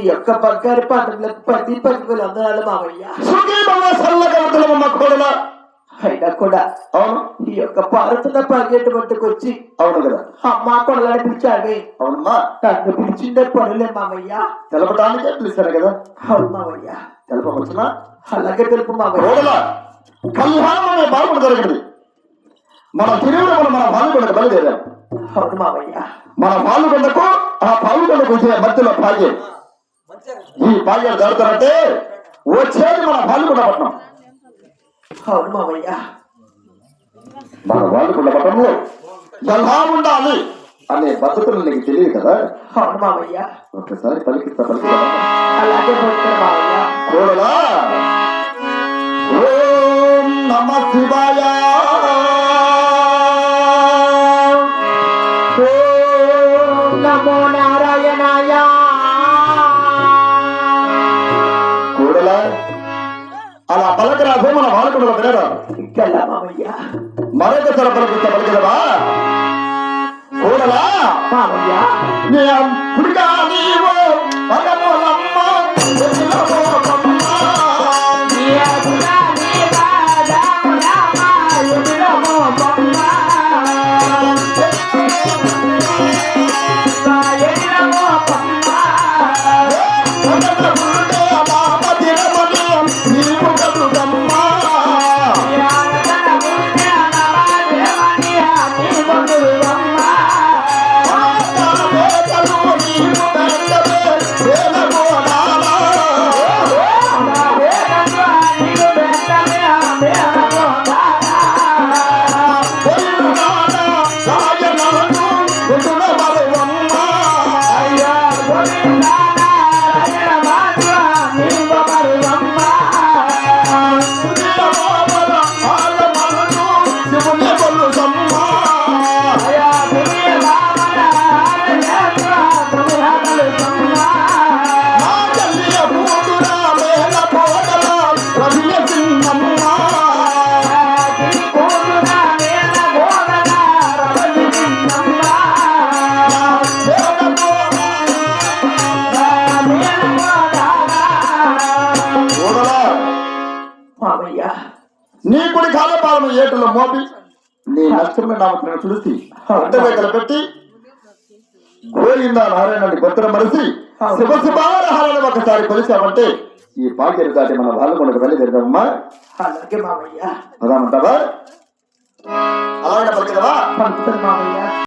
యొక్క బంగారు పాటలకు 10,000 వందనాలు మావయ్య. అయినా కూడా అవును ఈ యొక్క పారుతున్న పర్యటనకు వచ్చి అవును కదా అమ్మా కొడలని పిలిచావే. అవునమ్మా నన్ను పిలిచిందే పనులే మావయ్య. తెలపడానికే పిలిచారు కదా. అవును మావయ్య. తెలపవచ్చునా? అలాగే తెలుపు మావయ్య. కళ్యాణం అనే బాగుండు జరిగింది. మన తిరుగుడు మన పాల్గొండకు బయలుదేరాం. అవును మావయ్య. మన పాల్గొండకు ఆ పాల్గొండకు వచ్చే మధ్యలో పాగే ఈ పాగ్యాలు జరుగుతారంటే వచ్చేది మన పాల్గొండ పట్టణం. అవును మావయ్య. మన పాల్గొండ పట్టణంలో ఎలా ఉండాలి అనే పద్ధతులు నీకు తెలియదు కదా. అవును మావయ్య. ఒకసారి పలికిస్తా అలాగే మావయ్య. కోడలా ఓం నమ శివాయ ఓం నమో నారాయణాయ. కోడలా అలా పలకరాదు మన బాలకుడులో వినరాదు. ఇంకెలా మావయ్య. మరొకసారి పలుకుతా పలికిదవా కోడలా మావయ్య. పుడిగా నీవు పగములమ్మ నీ కుడి కాలపాలన ఏటలో మోపి నీ నష్టమైన నామను చూసి అడ్డవేకలు పెట్టి గోవిందా నారాయణని భద్ర మరిసి శివశివారహారాన్ని ఒకసారి కొలిచామంటే ఈ పాగ్యం దాటి మన వాళ్ళు మనకు వెళ్ళగలిగామమ్మా. అలాగే మావయ్య. అదామంటావా? అలాగే పలికిదవా మావయ్య.